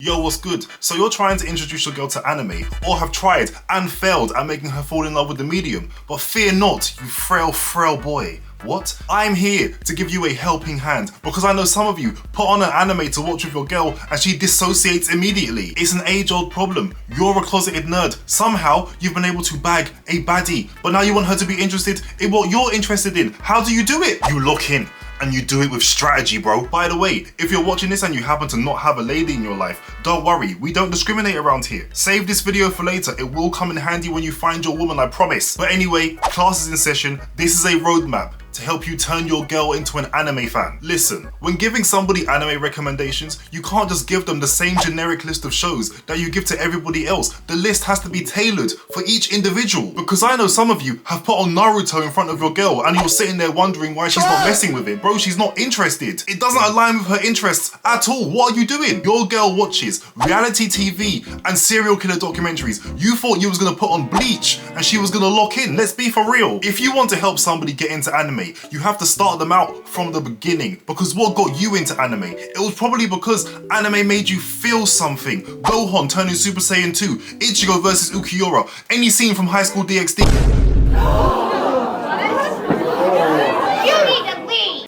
Yo, what's good? So you're trying to introduce your girl to anime, or have tried and failed at making her fall in love with the medium, but fear not, you frail boy. What? I'm here to give you a helping hand because I know some of you put on an anime to watch with your girl and she dissociates immediately. It's an age-old problem. You're a closeted nerd. Somehow you've been able to bag a baddie, but now you want her to be interested in what you're interested in. How do you do it? You lock in. And you do it with strategy, bro. By the way, if you're watching this and you happen to not have a lady in your life, don't worry, we don't discriminate around here. Save this video for later, it will come in handy when you find your woman, I promise. But anyway, class is in session. This is a roadmap to help you turn your girl into an anime fan. Listen, when giving somebody anime recommendations, you can't just give them the same generic list of shows that you give to everybody else. The list has to be tailored for each individual. Because I know some of you have put on Naruto in front of your girl and you're sitting there wondering why she's not messing with it. Bro, she's not interested. It doesn't align with her interests at all. What are you doing? Your girl watches reality TV and serial killer documentaries. You thought you was gonna put on Bleach and she was gonna lock in. Let's be for real. If you want to help somebody get into anime, you have to start them out from the beginning, because what got you into anime? It was probably because anime made you feel something. Gohan turning Super Saiyan 2, Ichigo versus Ukiura, any scene from High School DxD.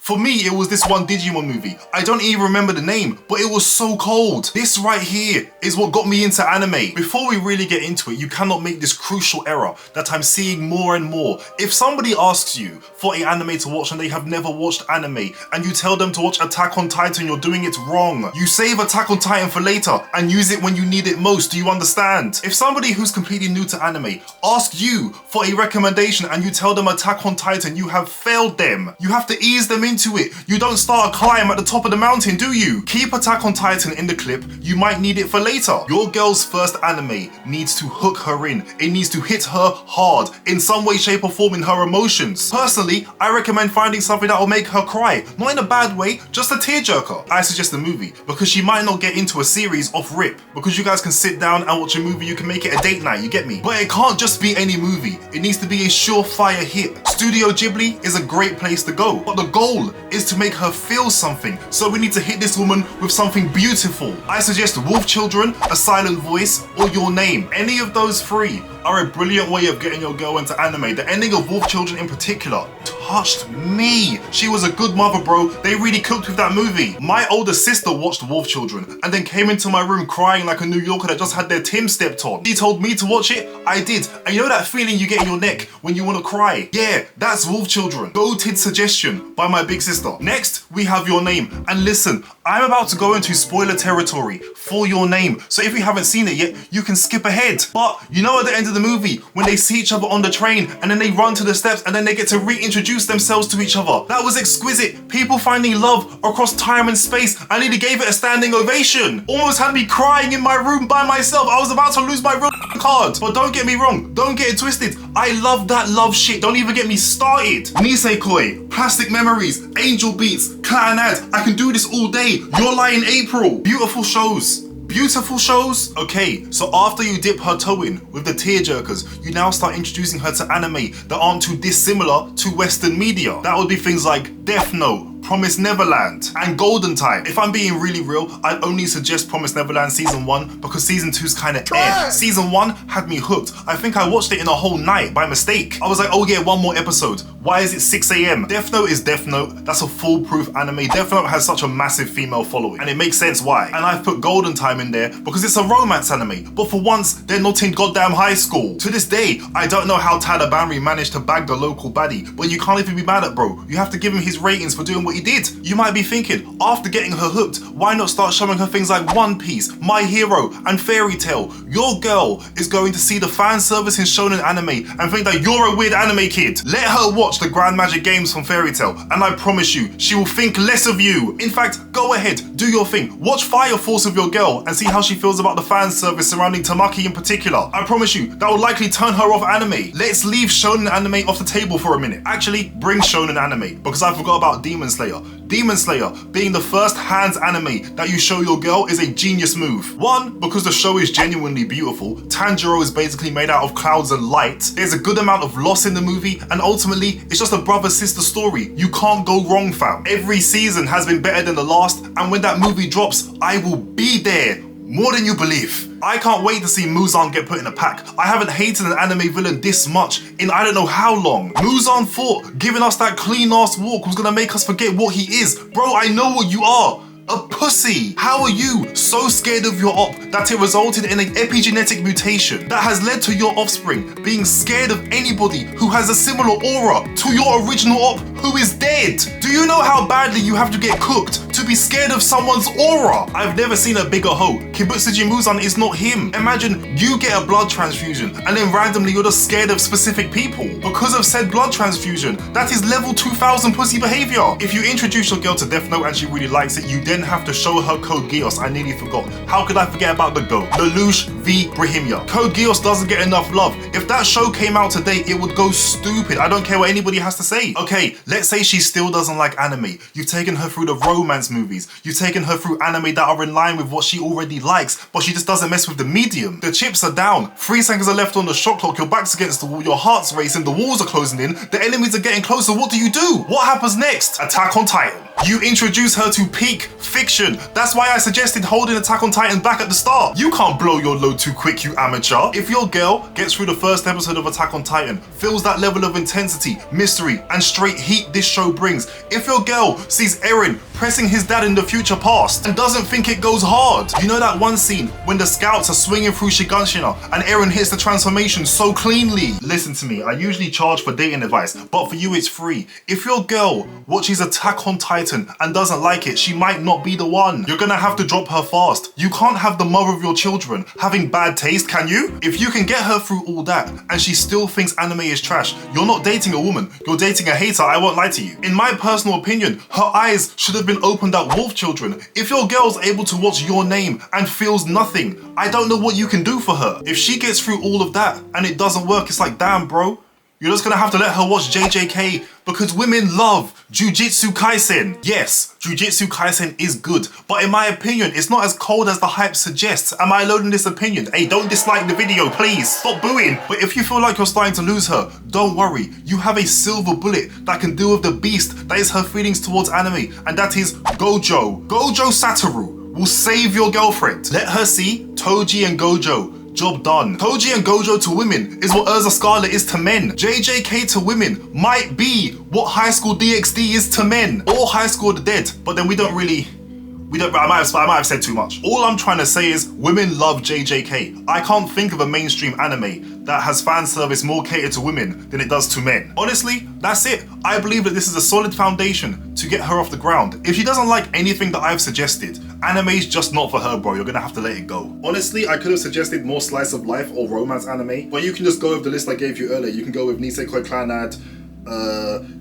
For me, it was this one Digimon movie. I don't even remember the name, but it was so cold. This right here is what got me into anime. Before we really get into it, you cannot make this crucial error that I'm seeing more and more. If somebody asks you for an anime to watch and they have never watched anime, and you tell them to watch Attack on Titan, you're doing it wrong. You save Attack on Titan for later and use it when you need it most. Do you understand? If somebody who's completely new to anime asks you for a recommendation and you tell them Attack on Titan, you have failed them. You have to ease them into it. You don't start a climb at the top of the mountain, do you? Keep Attack on Titan in the clip. You might need it for later. Your girl's first anime needs to hook her in. It needs to hit her hard in some way, shape or form in her emotions. Personally, I recommend finding something that will make her cry. Not in a bad way, just a tearjerker. I suggest a movie because she might not get into a series off rip. Because you guys can sit down and watch a movie, you can make it a date night, you get me? But it can't just be any movie. It needs to be a surefire hit. Studio Ghibli is a great place to go. But the goal is to make her feel something. So we need to hit this woman with something beautiful. I suggest Wolf Children, A Silent Voice, or Your Name. Any of those three are a brilliant way of getting your girl into anime. The ending of Wolf Children in particular touched me. She was a good mother, bro. They really cooked with that movie. My older sister watched Wolf Children and then came into my room crying like a New Yorker that just had their Tim stepped on. She told me to watch it, I did. And you know that feeling you get in your neck when you want to cry? Yeah, that's Wolf Children. Goated suggestion by my big sister. Next, we have Your Name. And listen, I'm about to go into spoiler territory for Your Name. So if you haven't seen it yet, you can skip ahead. But you know at the end of the movie, when they see each other on the train and then they run to the steps and then they get to reintroduce themselves to each other. That was exquisite. People finding love across time and space. I nearly gave it a standing ovation. Almost had me crying in my room by myself. I was about to lose my card. But don't get me wrong. Don't get it twisted. I love that love shit. Don't even get me started. Nisekoi, Plastic Memories, Angel Beats, Cat and Ad. I can do this all day. Your Lie in April. Beautiful shows. Beautiful shows? Okay, so after you dip her toe in with the tearjerkers, you now start introducing her to anime that aren't too dissimilar to Western media. That would be things like Death Note, Promised Neverland, and Golden Time. If I'm being really real, I'd only suggest Promised Neverland Season 1 because Season 2's kinda Season 1 had me hooked. I think I watched it in a whole night by mistake. I was like, oh yeah, one more episode. Why is it 6 AM? Death Note is Death Note. That's a foolproof anime. Death Note has such a massive female following, and it makes sense why. And I've put Golden Time in there because it's a romance anime, but for once, they're not in goddamn high school. To this day, I don't know how Tyler Banry managed to bag the local baddie, but you can't even be mad at bro. You have to give him his ratings for doing what he did. You might be thinking, after getting her hooked, why not start showing her things like One Piece, My Hero, and Fairy Tail? Your girl is going to see the fan service in shonen anime and think that you're a weird anime kid. Let her watch the Grand Magic Games from Fairy Tail, and I promise you, she will think less of you. In fact, go ahead, do your thing. Watch Fire Force with your girl and see how she feels about the fan service surrounding Tamaki in particular. I promise you, that will likely turn her off anime. Let's leave shonen anime off the table for a minute. Actually, bring shonen anime, because I forgot about Demon Slayer. Demon Slayer being the first hands anime that you show your girl is a genius move. One, because the show is genuinely beautiful. Tanjiro is basically made out of clouds and light. There's a good amount of loss in the movie, and ultimately, it's just a brother-sister story. You can't go wrong, fam. Every season has been better than the last, and when that movie drops, I will be there More than you believe. I can't wait to see Muzan get put in a pack. I haven't hated an anime villain this much in I don't know how long. Muzan thought giving us that clean ass walk was gonna make us forget what he is. Bro, I know what you are. A pussy. How are you so scared of your op that it resulted in an epigenetic mutation that has led to your offspring being scared of anybody who has a similar aura to your original op who is dead? Do you know how badly you have to get cooked to be scared of someone's aura? I've never seen a bigger hoe. Kibutsuji Muzan is not him. Imagine you get a blood transfusion and then randomly you're just scared of specific people because of said blood transfusion. That is level 2000 pussy behavior. If you introduce your girl to Death Note and she really likes it, you then have to show her Code Geass. I nearly forgot. How could I forget about the GOAT? Lelouch v Brahimya. Code Geass doesn't get enough love. If that show came out today, it would go stupid. I don't care what anybody has to say. Okay, let's say she still doesn't like anime. You've taken her through the romance movies. You've taken her through anime that are in line with what she already likes, but she just doesn't mess with the medium. The chips are down. 3 seconds are left on the shot clock. Your back's against the wall. Your heart's racing. The walls are closing in. The enemies are getting closer. What do you do? What happens next? Attack on Titan. You introduce her to peak fiction. That's why I suggested holding Attack on Titan back at the start. You can't blow your load too quick, you amateur. If your girl gets through the first episode of Attack on Titan, feels that level of intensity, mystery, and straight heat this show brings, if your girl sees Eren pressing his dad in the future past and doesn't think it goes hard, you know that one scene when the scouts are swinging through Shiganshina and Eren hits the transformation so cleanly? Listen to me, I usually charge for dating advice, but for you it's free. If your girl watches Attack on Titan and doesn't like it, she might not be the one. You're gonna have to drop her fast. You can't have the mother of your children having bad taste, can you? If you can get her through all that and she still thinks anime is trash, you're not dating a woman, you're dating a hater, I won't lie to you. In my personal opinion, her eyes should have been opened at Wolf Children. If your girl's able to watch Your Name and feels nothing, I don't know what you can do for her. If she gets through all of that and it doesn't work, it's like, damn bro, you're just gonna have to let her watch JJK because women love Jujutsu Kaisen. Yes, Jujutsu Kaisen is good, but in my opinion, it's not as cold as the hype suggests. Am I alone in this opinion? Hey, don't dislike the video, please. Stop booing. But if you feel like you're starting to lose her, don't worry. You have a silver bullet that can deal with the beast that is her feelings towards anime, and that is Gojo. Gojo Satoru will save your girlfriend. Let her see Toji and Gojo. Job done. Toji and Gojo to women is what Urza Scarlet is to men. JJK to women might be what High School DxD is to men. Or High School of the Dead. But then I might have said too much. All I'm trying to say is women love JJK. I can't think of a mainstream anime that has fan service more catered to women than it does to men. Honestly, that's it. I believe that this is a solid foundation to get her off the ground. If she doesn't like anything that I've suggested, anime's just not for her, bro. You're gonna have to let it go. Honestly, I could have suggested more slice of life or romance anime, but you can just go with the list I gave you earlier. You can go with Nisekoi Clanad,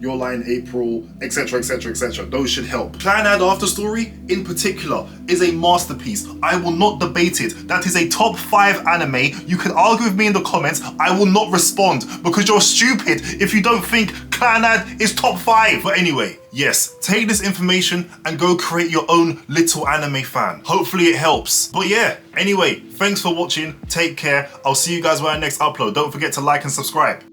Your Line April, etc, etc, etc. Those should help. Clanad After Story, in particular, is a masterpiece. I will not debate it. That is a top 5 anime. You can argue with me in the comments. I will not respond because you're stupid if you don't think Clanad is top 5. But anyway, yes, take this information and go create your own little anime fan. Hopefully it helps. But yeah, anyway, thanks for watching. Take care. I'll see you guys when I next upload. Don't forget to like and subscribe.